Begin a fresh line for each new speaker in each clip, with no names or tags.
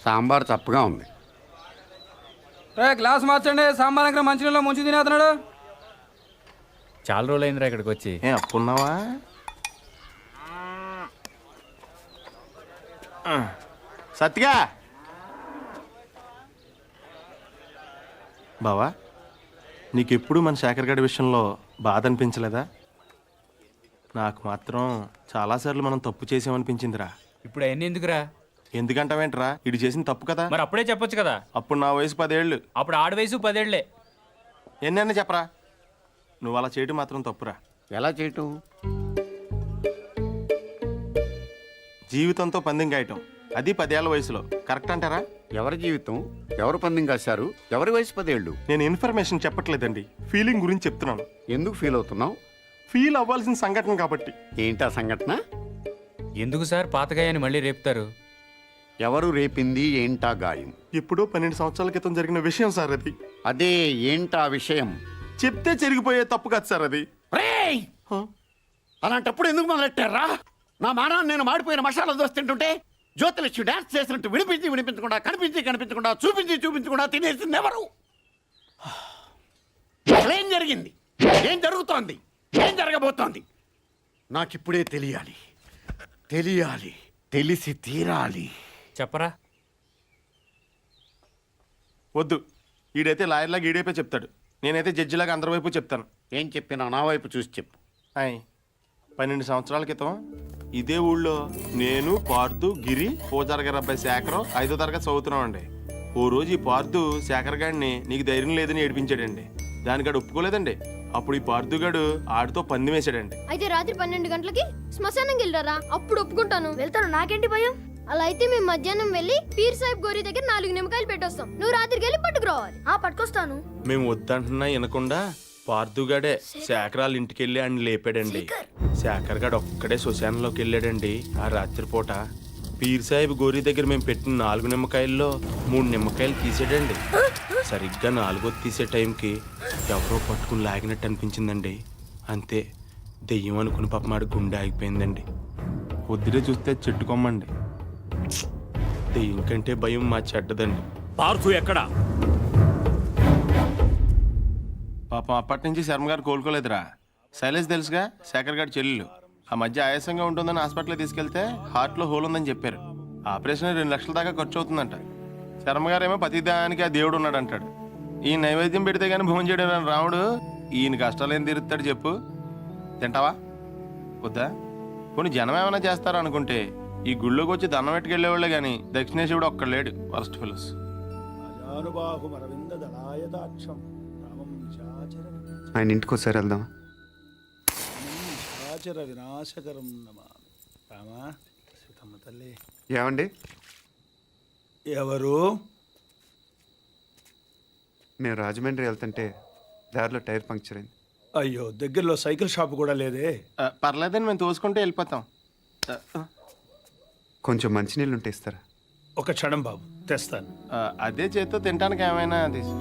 సాంబార్ చప్పగా ఉంది.
గ్లాస్ మార్చండి. సాంబార్ దగ్గర మంచినీళ్ళు ముంచి తినేస్తున్నాడు.
చాలా రోజులైందిరా ఇక్కడికి వచ్చి.
అప్పున్నావా? సత్తిగా బావా, నీకెప్పుడు మన శేఖర్ గడి విషయంలో బాధ అనిపించలేదా? నాకు మాత్రం చాలాసార్లు మనం తప్పు చేసామనిపించిందిరా.
ఇప్పుడు అవన్నీ ఎందుకురా?
ఎందుకంటావేంట్రా, ఇటు చేసిన తప్పు కదా.
మరి అప్పుడే చెప్పొచ్చు కదా.
అప్పుడు నా వయసు 10 ఏళ్ళు.
అప్పుడు ఆడ వయసు 10 ఏళ్లే.
ఎన్నైనా చెప్పరా, నువ్వు అలా చేయటం మాత్రం తప్పురా.
ఎలా చేయటం?
జీవితంతో పందెం గాయటం, అది 10 ఏళ్ల వయసులో. కరెక్ట్ అంటారా?
ఎవరి జీవితం, ఎవరు పందెం కాశారు? ఎవరి వయసు 10 ఏళ్ళు?
నేను ఇన్ఫర్మేషన్ చెప్పట్లేదండి, ఫీలింగ్ గురించి చెప్తున్నాను.
ఎందుకు ఫీల్ అవుతున్నావు?
ఫీల్ అవ్వాల్సిన సంఘటన కాబట్టి.
ఏంటా సంఘటన?
ఎందుకు సార్ పాతగాయని మళ్ళీ రేపుతారు?
ఎవరు రేపింది? ఏంటా గాయం?
ఎప్పుడో 12 సంవత్సరాల క్రితం జరిగిన విషయం సార్ అది.
అదే ఏంటా విషయం?
చెప్తే చెరిగిపోయే తప్పు కాదు సార్ అది.
రేయ్! అలాంటప్పుడు ఎందుకు మొదలెట్టారా? నా మానాన్ని నేను మాడిపోయిన మసాలా దోశ తింటుంటే జ్యోతిలక్ష్మి డాన్స్ చేసినట్టు వినిపించకుండా కనిపించకుండా చూపించకుండా తినేసింది ఎవరు? ఏం జరిగింది? ఏం జరుగుతోంది? ఏం జరగబోతోంది? నాకిప్పుడే తెలియాలి. తెలిసి తీరాలి.
చెప్పరా.
వద్దు, ఈడైతే లాయర్లాగా ఈడైపోయి చెప్తాడు, నేనైతే జడ్జిలాగా అందరి వైపు చెప్తాను.
ఏం చెప్పినా నా వైపు చూసి చెప్పు.
12 సంవత్సరాల క్రితం ఇదే ఊళ్ళో నేను, పార్థు, గిరి, పూజారి గారి అబ్బాయి శేఖరం 5వ తరగతి చదువుతున్నాం అండి. ఓ రోజు ఈ పార్థు శేఖర్ గారిని నీకు ధైర్యం లేదని ఏడిపించాడండి. దానికాడు ఒప్పుకోలేదండి. అప్పుడు ఈ పార్థుగాడు ఆడితో పందెం వేసాడండి.
అయితే రాత్రి 12 గంటలకి శ్మశానంకి వెళ్ళారా? అప్పుడు ఒప్పుకుంటాను. వెళ్తాను, నాకేంటి భయం. అలా అయితే మేము మధ్యాహ్నం వెళ్ళి పీర్ సాహిబ్ గోరి దగ్గర 4 నిమ్మకాయలు పెట్టొస్తాం. నువ్వు రాత్రికి వెళ్ళి పట్టుకురావాలి. పట్టుకొస్తాను.
మేము వద్దంటున్నా వినకుండా పార్థుగాడే శేఖరాల ఇంటికి వెళ్ళి ఆయన లేపాడండి. శేఖర్ గాడు ఒక్కడే శ్మశానంలోకి వెళ్ళాడండి. ఆ రాత్రిపూట పీర్ సాహిబ్ గోరి దగ్గర మేము పెట్టిన 4 నిమ్మకాయల్లో 3 నిమ్మకాయలు తీసాడండి. సరిగ్గా 4వది తీసే టైంకి ఎవరో పట్టుకుని లాగినట్టు అనిపించిందండి. అంతే, దెయ్యం అనుకుని పాపమాడు గుండె ఆగిపోయిందండి. పొద్దునే చూస్తే చెట్టుకోమండి. దెయ్యం కంటే భయం మా చెడ్డదండి.
పార్థు ఎక్కడా?
పాపం అప్పటి నుంచి శర్మ గారు కోలుకోలేదురా. శైలేష్ తెలుసుగా, శేఖర్ గారి చెల్లెలు. ఆ మధ్య ఆయాసంగా ఉంటుందని హాస్పిటల్కి తీసుకెళ్తే హార్ట్లో హోల్ ఉందని చెప్పారు. ఆపరేషన్ 2 లక్షల దాకా ఖర్చు అవుతుందంట. శర్మ గారేమో ప్రతిదానికి ఆ దేవుడు ఉన్నాడు అంటాడు. ఈ నైవేద్యం పెడితే కానీ భోజనం చేయడం రాముడు ఈయన కష్టాలు ఏం తీరుతాడు చెప్పు? తింటావా? వద్దా? కొన్ని జనం ఏమైనా చేస్తారా అనుకుంటే ఈ గుళ్ళోకి వచ్చి దండం పెట్టుకెళ్ళేవాళ్ళే కానీ దక్షిణేశ్వరుడు ఒక్కడ లేడు. Worst fellows.
ఆయన ఇంటికి ఒకసారి వెళ్దాం. ఏమండి?
ఎవరు?
నేను రాజమండ్రి వెళ్తుంటే దారిలో టైర్ పంక్చర్ అయింది.
అయ్యో, దగ్గరలో సైకిల్ షాప్ కూడా లేదే?
పర్లేదని మేము తోసుకుంటే వెళ్ళిపోతాం.
కొంచెం మంచినీళ్ళు ఉంటే ఇస్తారా?
ఒక క్షణం బాబు, తెస్తాను.
అదే చేత్తో తినడానికి ఏమైనా తీసు.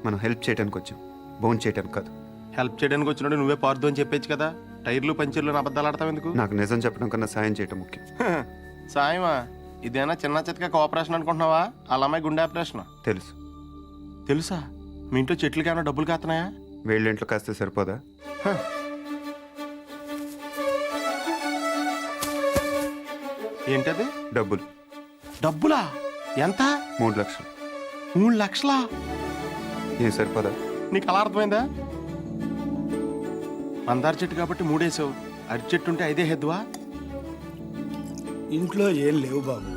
మనం హెల్ప్ చేయడానికి వచ్చాం, బోన్ చేయడానికి కాదు.
హెల్ప్ చేయడానికి వచ్చినప్పుడు నువ్వే పార్దు అని చెప్పేచ్చు కదా. టైర్లు పంచర్లు అబద్ధాలు ఆడతావు ఎందుకు?
నాకు నిజం చెప్పడం కన్నా సాయం చేయటం ముఖ్యం.
సాయమా? ఇదేనా చిన్న చితక కోఆపరేషన్ అనుకుంటున్నావా? అలా అమ్మాయి గుండె ఆపరేషన్.
తెలుసు.
తెలుసా? మీ ఇంట్లో చెట్లకి ఏమైనా డబ్బులు కాస్తున్నాయా?
వేళ్ళ ఇంట్లో కాస్తే సరిపోదా?
ఏంటది?
డబ్బులు.
డబ్బులా? ఎంత?
3 లక్షలు.
3 లక్షలా?
ఏం సరిపోదా?
నీకు అలా అర్థమైందా? మందార చెట్టు కాబట్టి 3 వేసావు, అరటి చెట్టు ఉంటే 5 హెద్దువా?
ఇంట్లో ఏం లేవు బాబు.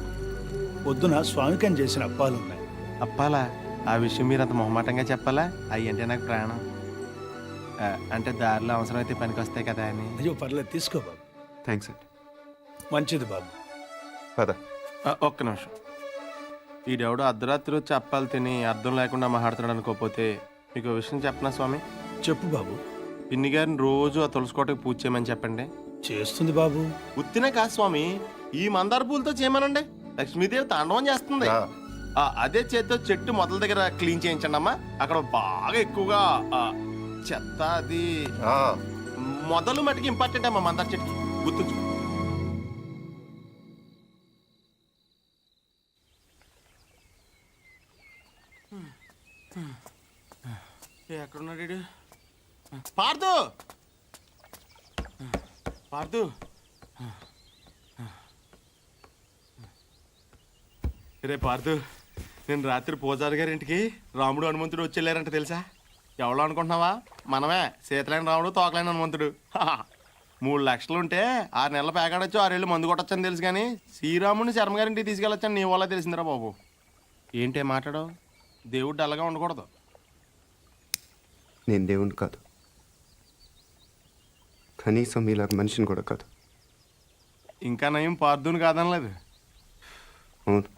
పొద్దున స్వామికం చేసిన అప్పాలున్నాయి.
అప్పాలా? ఆ విషయం మీరు అంత మొహమాటంగా చెప్పాలా? అవి అంటే నాకు ప్రాణం. అంటే దారిలో అవసరం అయితే పనికి వస్తాయి కదా అని.
అయ్యో పర్లేదు, తీసుకో బాబు.
థ్యాంక్స్ అండి.
మంచిది బాబు.
పద.
ఒక్క నిమిషం. ఈడెవడో అర్ధరాత్రి వచ్చి అప్పాలు తిని అర్థం లేకుండా మాట్లాడుతున్నాడు అనుకోకపోతే మీకు విషయం చెప్పనా స్వామి?
చెప్పు బాబు.
పిన్ని గారిని రోజు ఆ తులసికోటకి పూజ చేయమని చెప్పండి.
చేస్తుంది బాబు.
ఉత్తినే కాదు స్వామి, ఈ మందార పూలతో చేయమనండి. లక్ష్మీదేవి తాండవం చేస్తుంది. అదే చేత్తో చెట్టు మొదల దగ్గర క్లీన్ చేయించండి అమ్మా. అక్కడ బాగా ఎక్కువగా చెత్త అది మొదలు మటుకు ఇంపార్టెంట్ అమ్మా మందార చెట్టుకి. గుర్తుంచు. ఎక్కడున్నాడు వీడు? పార్దు పార్దు రే పార్దు, నేను రాత్రి పూజారి గారి ఇంటికి రాముడు హనుమంతుడు వచ్చి తెలుసా? ఎవరో అనుకుంటున్నావా? మనమే, సీతలేని రాముడు తోకలేని హనుమంతుడు. 3 లక్షలు ఉంటే 6 నెలల పేకాడొచ్చు, 6 ఏళ్ళు మందు కొట్టొచ్చని తెలుసు, కానీ శ్రీరాముడిని శర్మ గారింటికి తీసుకెళ్ళొచ్చని నీ వల్ల తెలిసిందిరా బాబు. ఏంటే మాట్లాడవు? దేవుడు డల్లగా ఉండకూడదు.
నేను దేవుని కాదు, కనీసం మీలాగా మనిషిని కూడా కాదు.
ఇంకా నయం పార్దుని కాదనలేదు.
అవును,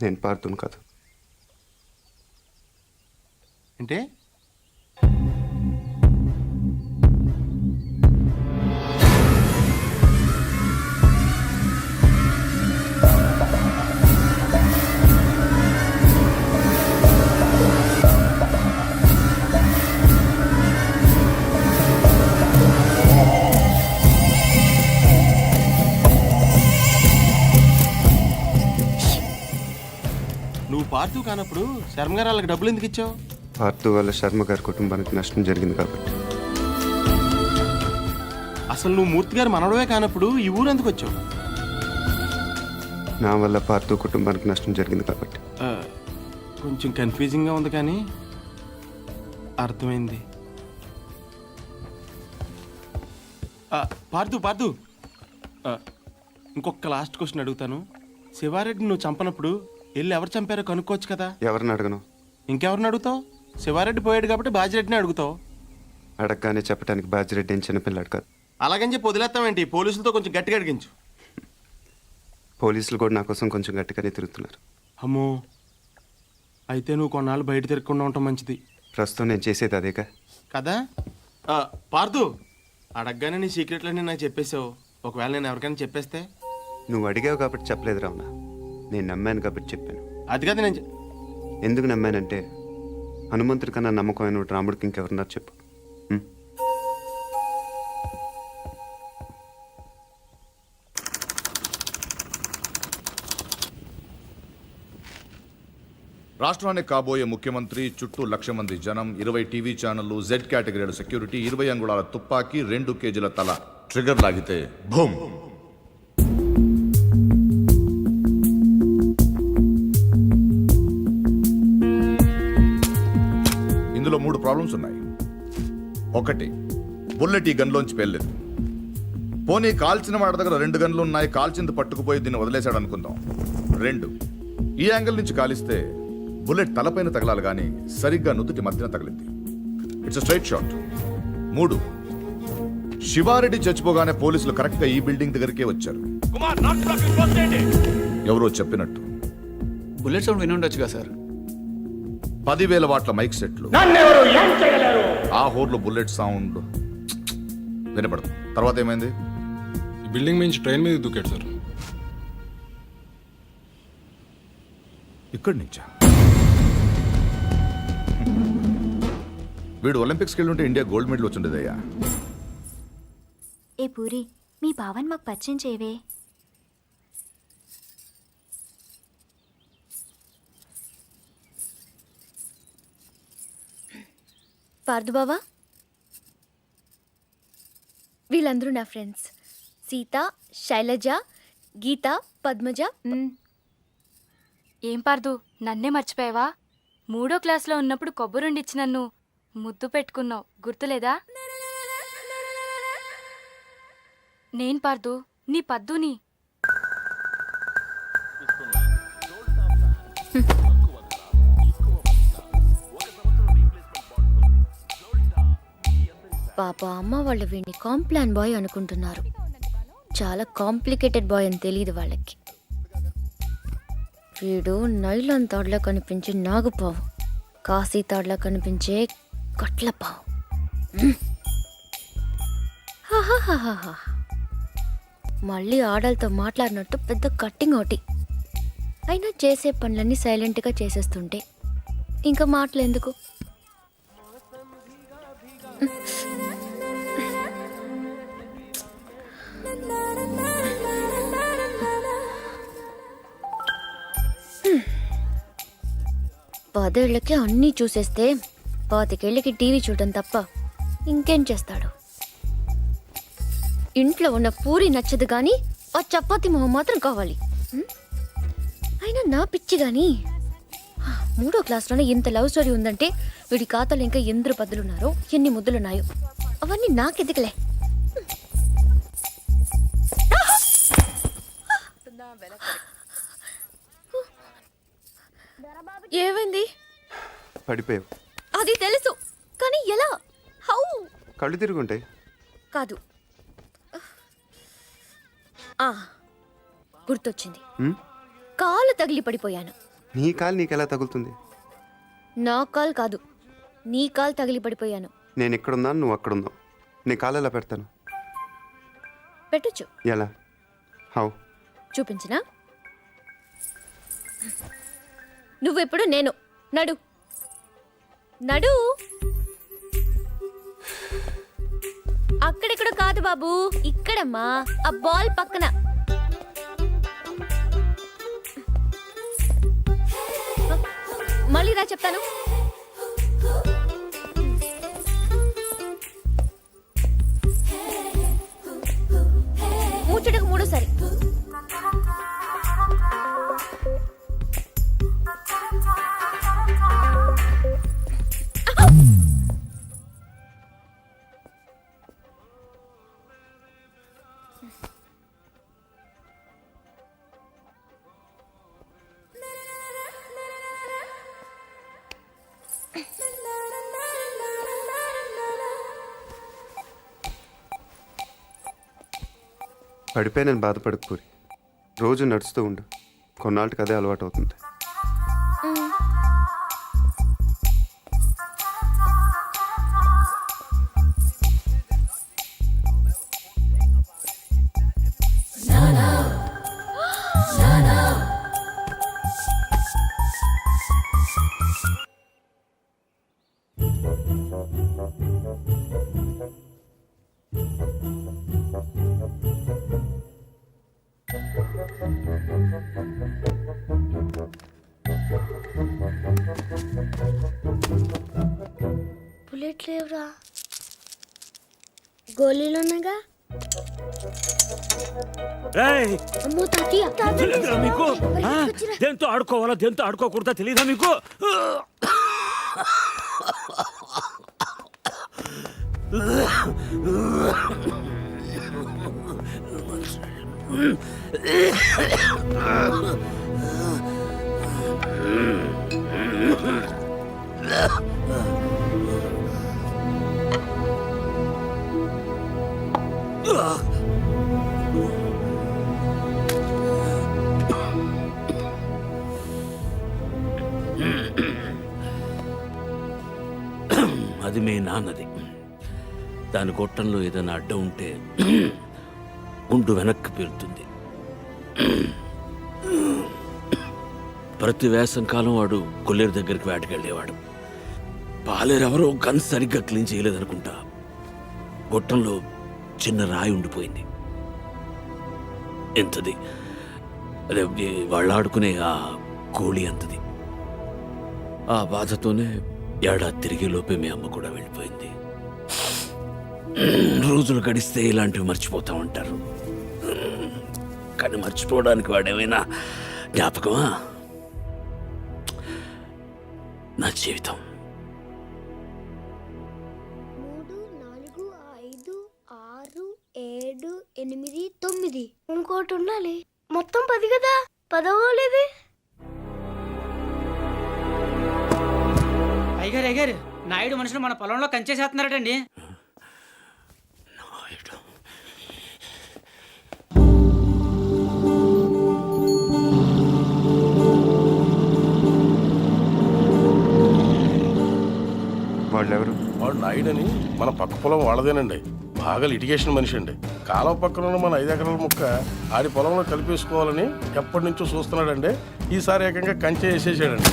నేను పార్థుని కాదు.
అంటే నువ్వు పార్దు కానప్పుడు శర్మ గారు వాళ్ళకి డబ్బులు ఎందుకు ఇచ్చావు?
పార్థు వల్ల శర్మ గారి కుటుంబానికి నష్టం జరిగింది కాబట్టి.
అసలు నువ్వు మూర్తి గారు మనవడవే కానప్పుడు ఈ ఊరు ఎందుకు వచ్చావు?
నా వల్ల పార్థు కుటుంబానికి నష్టం జరిగింది కాబట్టి.
కొంచెం కన్ఫ్యూజింగ్గా ఉంది కానీ అర్థమైంది. పార్దు పార్దు, ఇంకొక లాస్ట్ క్వశ్చన్ అడుగుతాను. శివారెడ్డి నువ్వు చంపనప్పుడు వెళ్ళి ఎవరు చంపారో కనుక్కోవచ్చు కదా?
ఎవరిని అడగను?
ఇంకెవరిని అడుగుతావు? శివారెడ్డి పోయాడు కాబట్టి బాజిరెడ్డిని అడుగుతావు.
అడగగానే చెప్పడానికి బాజిరెడ్డి ఏం చిన్నపిల్లాడు కాదు.
అలాగని చెప్పి వదిలేస్తావేంటి? పోలీసులతో కొంచెం గట్టిగా అడిగించు.
పోలీసులు కూడా నా కోసం కొంచెం గట్టిగానే తిరుగుతున్నారు.
అమ్మో, అయితే నువ్వు కొన్నాళ్ళు బయట తిరగకుండా ఉండటం మంచిది.
ప్రస్తుతం నేను చేసేది అదేగా.
కదా? పార్దు, అడగగానే నీ సీక్రెట్లన్నీ నాకు చెప్పేసావు. ఒకవేళ నేను ఎవరికైనా చెప్పేస్తే?
నువ్వు అడిగావు కాబట్టి చెప్పలేదు రావునా, నేను నమ్మాను కాబట్టి చెప్పాను.
అది కదా నేను
ఎందుకు నమ్మానంటే హనుమంతుడి కన్నా నమ్మకమైన రాముడికి ఇంకెవరున్నారు చెప్పు.
రాష్ట్రానికి కాబోయే ముఖ్యమంత్రి, చుట్టూ 1,00,000 మంది జనం, 20 టీవీ ఛానళ్లు, జెడ్ కేటగిరీ సెక్యూరిటీ, 20 అంగుళాల తుపాకీ, 2 కేజీల తల. ట్రిగర్ లాగితే భూమ్. ఇందులో 3 ప్రాబ్లమ్స్ ఉన్నాయి. 1, బుల్లెట్ ఈ గన్లోంచి పేర్లేదు. పోనీ కాల్చిన వాడి దగ్గర 2 గన్లు ఉన్నాయి, కాల్చింది పట్టుకుపోయి దీన్ని వదిలేశాడు అనుకుందాం. 2, ఈ యాంగిల్ నుంచి కాలిస్తే బుల్లెట్ తలపైన తగలాలి కానీ సరిగ్గా నుదుటి మధ్యన తగిలింది. It's straight shot. 3, శివారెడ్డి చచ్చిపోగానే పోలీసులు కరెక్ట్గా ఈ బిల్డింగ్ దగ్గరికే వచ్చారు. ఎవరో చెప్పినట్టు
బుల్లెట్ సౌండ్ విని ఉండొచ్చుగా సార్.
10,000 వాట్ల మైక్ సెట్లు, ఆ హోర్లో బుల్లెట్ సౌండ్ వినపడదు. తర్వాత ఏమైంది?
ఈ బిల్డింగ్ నుంచి ట్రైన్ మీద దూకాడు సార్.
ఇక్కడి నుంచా? వీడు ఒలింపిక్స్కి వెళ్ళుంటే ఇండియా గోల్డ్ మెడల్ వచ్చిండేదయ్యా.
ఏ పూరి, మీ బావన్ మాకు పరిచయం చేయవే.
పార్దు బావా, వీళ్ళందరూ నా ఫ్రెండ్స్. సీత, శైలజ, గీత, పద్మజ.
ఏం పార్దు, నన్నే మర్చిపోయావా? 3వ క్లాస్లో ఉన్నప్పుడు కొబ్బరుండిచ్చి నన్ను ముద్దు పెట్టుకున్నావు, గుర్తులేదా? నేను పార్దు, నీ పద్దుని.
పాప అమ్మ వాళ్ళు వీడిని కాంప్లాన్ బాయ్ అనుకుంటున్నారు. చాలా కాంప్లికేటెడ్ బాయ్ అని తెలియదు వాళ్ళకి. వీడు నైలాన్ తాడులా కనిపించే నాగుపావు, కాశీ తాడులా కనిపించే కట్లపావు. మళ్ళీ ఆడలతో మాట్లాడినట్టు పెద్ద కట్టింగ్ ఒకటి. అయినా చేసే పనులన్నీ సైలెంట్గా చేసేస్తుంటే ఇంకా మాటలు ఎందుకు? 10 ఏళ్లకి అన్నీ చూసేస్తే 25 ఏళ్ళకి టీవీ చూడటం తప్ప ఇంకేం చేస్తాడు? ఇంట్లో ఉన్న పూరి నచ్చదు కానీ ఆ చపాతి మొహం మాత్రం కావాలి. అయినా నా పిచ్చి గాని 3వ క్లాస్లోనే ఇంత లవ్ స్టోరీ ఉందంటే వీడి ఖాతాలో ఇంకా ఎందరు పద్దులున్నారో ఎన్ని ముద్దులున్నాయో అవన్నీ నాకెదికలే. ఏమైంది?
పడిపోయావు.
అది తెలుసు కానీ ఎలా? హౌ?
కళ్ళు తిరుగుంటాయి.
కాదు, గుర్తొచ్చింది.
ఉమ్?
కాలు తగిలి పడిపోయాను.
నీ కాలు నీకెలా తగులుతుంది?
నా కాలు కాదు, నీ కాలు తగిలి పడిపోయాను.
నేను ఎక్కడున్నాను, నువ్వు అక్కడున్నావు. నీ కాలు ఎలా పెడతాను?
పెట్టొచ్చు.
ఎలా? హౌ?
చూపించినా? నువ్వెప్పుడు నేను. నడు నడు. అక్కడెక్కడ కాదు బాబు, ఇక్కడమ్మా, ఆ బాల్ పక్కన. మళ్ళీ రా చెప్తాను. ముచ్చటకు 3సారి.
పడిపోయానని బాధపడకు పూరి. రోజు నడుస్తూ ఉండు, కొన్నాళ్ళకి అదే అలవాటు అవుతుంది.
బుల్లెట్ లేవురా. గోళీలున్నాగా. అమ్మో తాతయ్య,
తెలియదురా మీకు? దేంతో ఆడుకోవాలా దేంతో ఆడుకోకూడదా తెలియదా మీకు?
అది మీ నాన్నది. దాని గొట్టంలో ఏదైనా అడ్డం ఉంటే గుండు వెనక్కి పేరుతుంది. ప్రతి వేసంకాలం వాడు కొల్లేరు దగ్గరికి వేటకెళ్ళేవాడు. పాలేరు ఎవరో గన్ సరిగ్గా క్లీన్ చేయలేదనుకుంటా. గొట్టంలో చిన్న రాయి ఉండిపోయింది. ఎంతది? అదే వాళ్ళు ఆడుకునే ఆ కోళి అంతది. ఆ బాధతోనే ఏడాది తిరిగే లోపే మీ అమ్మ కూడా వెళ్ళిపోయింది. రోజులు గడిస్తే ఇలాంటివి మర్చిపోతా ఉంటారు. కానీ మర్చిపోవడానికి వాడేమైనా జ్ఞాపకమా? నా జీవితం.
3, 4, 5, 6, 7, 8, 9. ఇంకోటి ఉండాలి. మొత్తం 10 కదా. 10వ
అయ్యారు నాయుడు మనుషులు మన పొలంలో కంచేసేస్తున్నారటండి.
వాళ్ళెవరు?
వాడు నాయుడని మన పక్క పొలం వాళ్ళదేనండి. బాగా లిటిగేషన్ మనిషి అండి. కాలువ పక్కన ఉన్న మన 5 ఎకరాల ముక్క ఆడి పొలంలో కలిపేసుకోవాలని ఎప్పటి నుంచో చూస్తున్నాడండి. ఈసారి ఏకంగా కంచె వేసేసాడండి.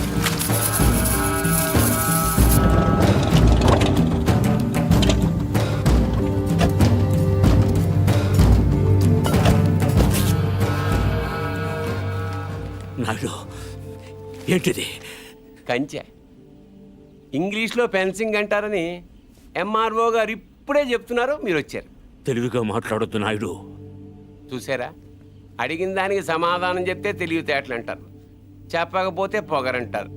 నాయుడు, ఏంటిది? కంచె. ఇంగ్లీష్లో ఫెన్సింగ్ అంటారని ఎంఆర్ఓ గారు ఇప్పుడే చెప్తున్నారు, మీరు వచ్చారు.
తెలివిగా మాట్లాడొద్దు నాయుడు.
చూసారా, అడిగిన దానికి సమాధానం చెప్తే తెలివితేటలు అంటారు, చెప్పకపోతే పొగరంటారు.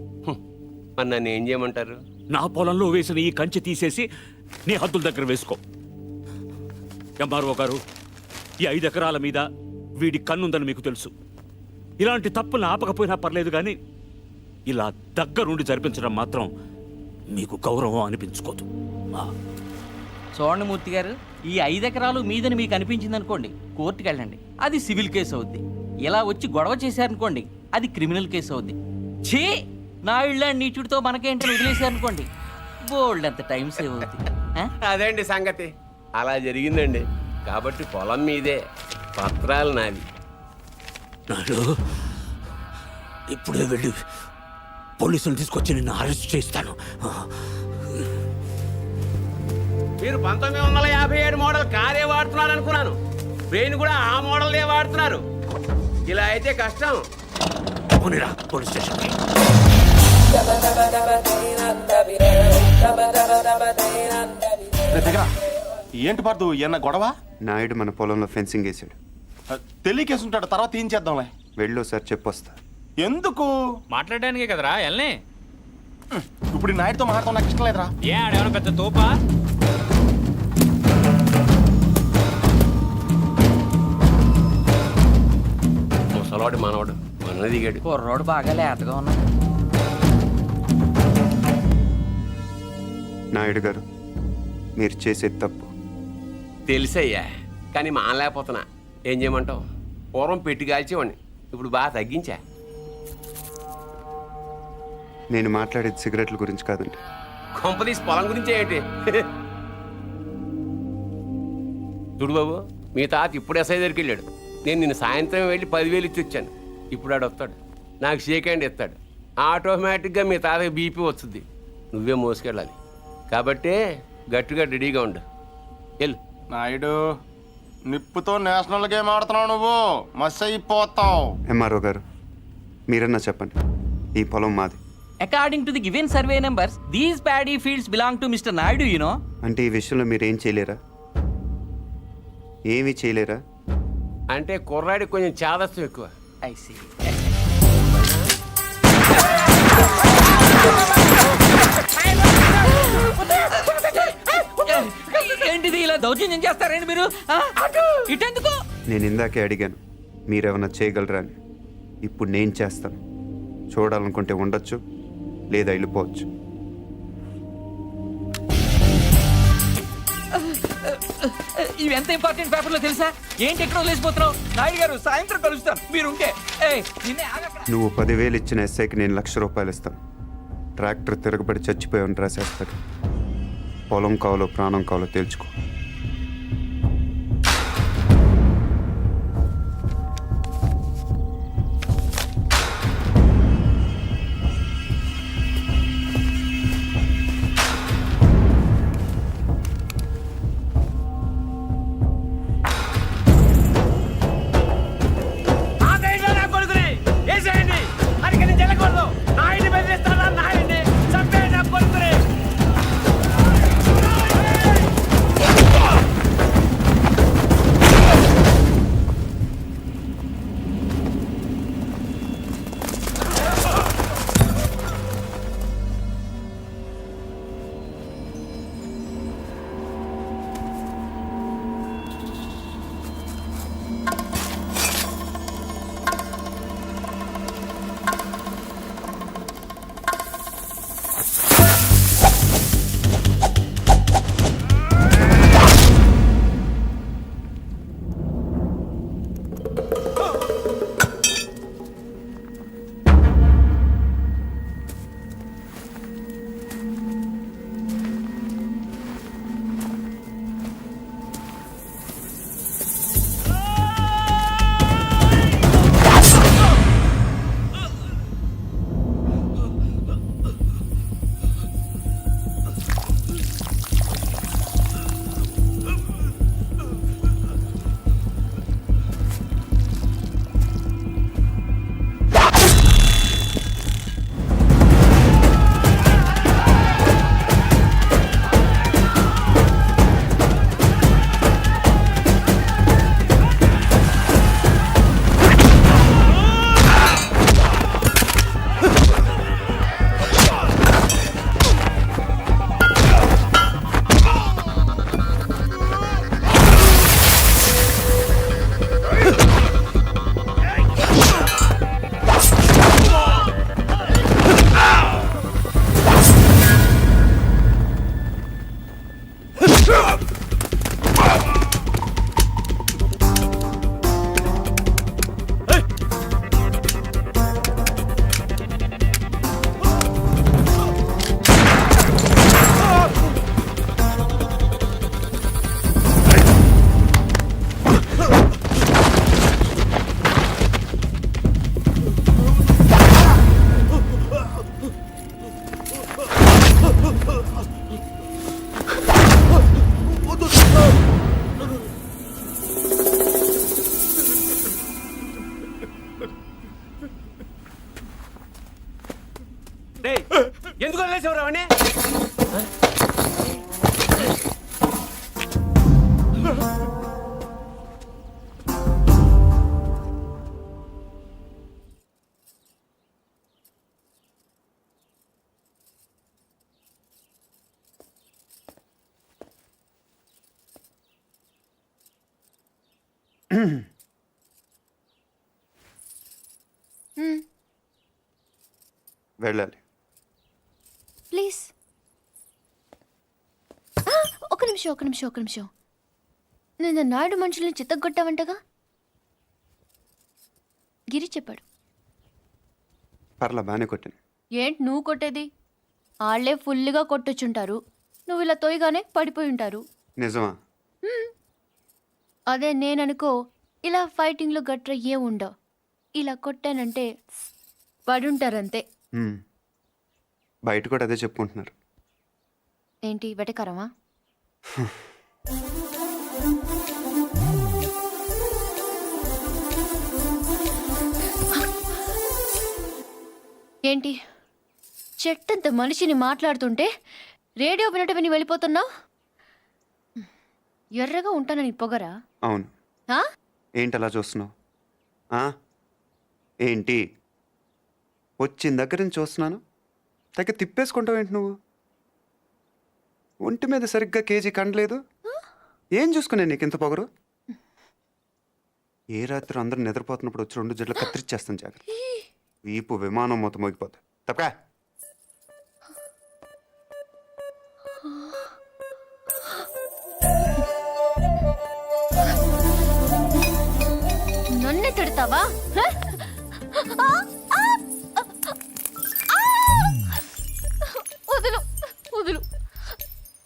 మరి నన్ను ఏం చేయమంటారు?
నా పొలంలో వేసిన ఈ కంచె తీసేసి నీ హద్దుల దగ్గర వేసుకో. ఎంఆర్ఓ గారు, ఈ 5 ఎకరాల మీద వీడి కన్నుందని మీకు తెలుసు. ఇలాంటి తప్పులు ఆపకపోయినా పర్లేదు, కానీ ఇలా దగ్గరుండి జరిపించడం మాత్రం మీకు గౌరవం అనిపించుకోదు.
చూడండి మూర్తి గారు, ఈ 5 ఎకరాలు మీదని మీకు అనిపించింది అనుకోండి, కోర్టుకి వెళ్ళండి, అది సివిల్ కేసు అవుద్ది. ఇలా వచ్చి గొడవ చేశారనుకోండి, అది క్రిమినల్ కేసు అవుద్ది. ఛీ, నా ఇళ్ళ నీచుడితో మనకేంటని వదిలేశారనుకోండి, బోల్డ్ అంత టైం సేవ్ అవుద్ది.
అదేండి సంగతి, అలా జరిగిందండి. కాబట్టి పొలం మీదే, పత్రాలు నావి.
నాయుడు, ఇప్పుడే వెళ్ళి పోలీసులు తీసుకొచ్చి నిన్ను అరెస్ట్ చేస్తాను.
మీరు 1957 మోడల్ కారే వాడుతున్నారు అనుకున్నాను. బ్రెయిన్ కూడా ఆ మోడల్దే వాడుతున్నారు. ఇలా అయితే కష్టం.
పోనీరా పోలీస్ స్టేషన్కి.
ఏంటి పార్దు, ఏమన్నా గొడవ?
నాయుడు మన పొలంలో ఫెన్సింగ్ వేసాడు.
తెలియకేసుంటాడు, తర్వాత ఏం చేద్దాంలే.
వెళ్ళో సార్ చెప్పొస్తా.
ఎందుకు?
మాట్లాడడానికే కదరా ఎల్ని.
ఇప్పుడు ఈ నాయుడుతో మాట్లాడటం నాకు ఇష్టం లేదురా.
ఏ ఆడేమన్నా పెద్ద తోపా?
ముసలాడు మనవాడు మన దిగాడు.
కుర్రోడు బాగా లేతగా ఉన్నాడు.
నాయుడు గారు, మీరు చేసేది తప్పు.
తెలుసయ్యా, కానీ మానలేకపోతున్నా. ఏం చేయమంటావు? పూర్వం పెట్టి కాల్చేవాడిని, ఇప్పుడు బాగా తగ్గించా.
నేను మాట్లాడేది సిగరెట్ల గురించి కాదండి.
కొంపదీసి పొలం గురించే ఏంటి? చూడు బాబు, మీ తాత ఇప్పుడు ఎస్ఐ దగ్గరికి వెళ్ళాడు. నేను నిన్న సాయంత్రం వెళ్ళి 10,000 ఇచ్చి వచ్చాను. ఇప్పుడు ఆడు వస్తాడు, నాకు షేక్ హ్యాండ్ ఇస్తాడు. ఆటోమేటిక్గా మీ తాతకి బీపీ వస్తుంది. నువ్వే మోసుకెళ్ళాలి. కాబట్టి గట్టిగా రెడీగా ఉండు. వెళ్ళు.
నాయుడు, నిప్పుతో నేషనల్ గేమ్ ఆడుతున్నావు నువ్వు, మస్ అయిపోతావు.
ఎంఆర్ఓ గారు, మీరన్నా చెప్పండి, ఈ పొలం మాది.
According to the given survey numbers, these paddy fields belong to mister Naidu, you know.
అంటే ఈ విషయంలో మీరు ఏం చేయలేరా? ఏమీ చేయలేరా?
అంటే కుర్రాడికి కొంచెం చాదస్తం ఎక్కువ.
I see. ఏంటిది, ఇలా దౌర్జన్యం చేస్తారండి మీరు? ఇటెందుకు?
నేను ఇందాకే అడిగాను మీరేమన్నా చేయగలరా అని. ఇప్పుడు నేను చేస్తాను. చూడాలనుకుంటే ఉండొచ్చు, లేదా వెళ్ళిపోవచ్చు.
ఇవి ఎంత ఇంపార్టెంట్ పేపర్లో తెలుసా? ఏంటి ఎక్కడ వదిలేసిపోతున్నావు? నాయుడు గారు, సాయంత్రం కలుస్తాను, మీరుంటే.
నువ్వు 10,000 ఇచ్చిన ఎస్ఐకి నేను ₹1,00,000 ఇస్తాను. ట్రాక్టర్ తిరగబడి చచ్చిపోయాను రాసేస్తాడు. పొలం కావాలో ప్రాణం కావాలో తేల్చుకో.
ఎందుకు వదిలేసేవారు అవన్నీ
వెళ్ళాలి.
ప్లీజ్ ఒక నిమిషం. నేను నాయుడు మనుషుల్ని చిత్తగొట్టావంటగా? గిరి చెప్పాడు.
పర్లా బాగానే కొట్టాను.
ఏంటి నువ్వు కొట్టేది? వాళ్ళే ఫుల్గా కొట్టొచ్చుంటారు, నువ్వు ఇలా తోయగానే పడిపోయి ఉంటారు.
నిజమా?
అదే నేననుకో, ఇలా ఫైటింగ్లో గట్రా ఏం ఉండవు, ఇలా కొట్టానంటే పడుంటారంతే.
బయట కూడా అదే చెప్పుకుంటున్నారు.
ఏంటి వెటకారమా? ఏంటి చెట్టంత మనిషిని మాట్లాడుతుంటే రేడియో వినట విని వెళ్ళిపోతున్నావు? ఎర్రగా ఉంటానని పొగరా?
అవును.
ఆ?
ఏంటి అలా చూస్తున్నావు? ఏంటి వచ్చిన దగ్గర నుంచి చూస్తున్నాను, తగ్గ తిప్పేసుకుంటావు ఏంటి నువ్వు? ఒంటి మీద సరిగ్గా కేజీ కండలేదు. ఏం చూసుకునే నీకు ఇంత పొగరు? ఏ రాత్రి అందరూ నిద్రపోతున్నప్పుడు వచ్చి 2 జడ్లు కత్తిరిచ్చేస్తాను జాగ్రత్త. వీపు విమానం మొత్తం మోగిపోతా. తప్పకా
నన్నే తిడతావా? వదులు వదులు.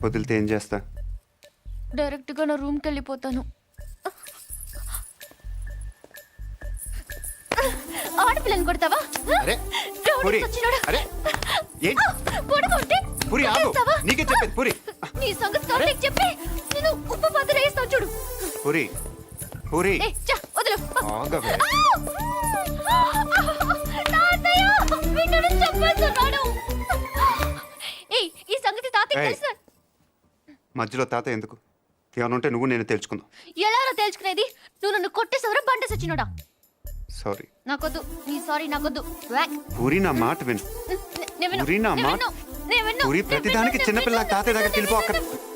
వదిలితే ఏం చేస్తా?
డైరెక్ట్గా నా రూమ్కి వెళ్ళిపోతాను. ఆడపిల్లని కొడతావా?
అరే
రౌడీ
పూరి,
సచ్చినోడా.
అరే ఏంటి
పొడగొట్టి
పూరి ఆగు,
కొట్టేస్తావా?
నీకే చెప్పేది పూరి.
నీ సంగతి కావాలని చెప్పి నేను ఉప్పు పాత్ర వేస్తాను చూడు.
పూరి పూరి
ఏయ్, చా, వదులు.
ఆగవే.
తాతయ్య, వీడిని చంపేస్తున్నాడు. ఏయ్, ఈ సంగతి తాతయ్య
ఏయ్.
తెలుసా?
మధ్యలో తాత ఎందుకు? ఏమైనా ఉంటే నువ్వు నేను తెలుసుకుందాం.
ఎలా తెలుసుకునేది? నువ్వు నన్ను కొట్టేసవరా బండ సచ్చినోడా?
సారీ
నాకొద్దు, నీ సారీ నాకొద్దు. వ్యాక్.
పూరి, నా మాట విను.
నేను విన్ను.
పూరి, నా
నేను
మాట
విన్ను. నేను విన్ను.
పూరి,
నేను
ప్రతిదానికి
విన్ను.
చిన్నపిల్ల తాతయ్య దగ్గరికి వెళ్ళిపో. అక్కడ
నేను విన్ను.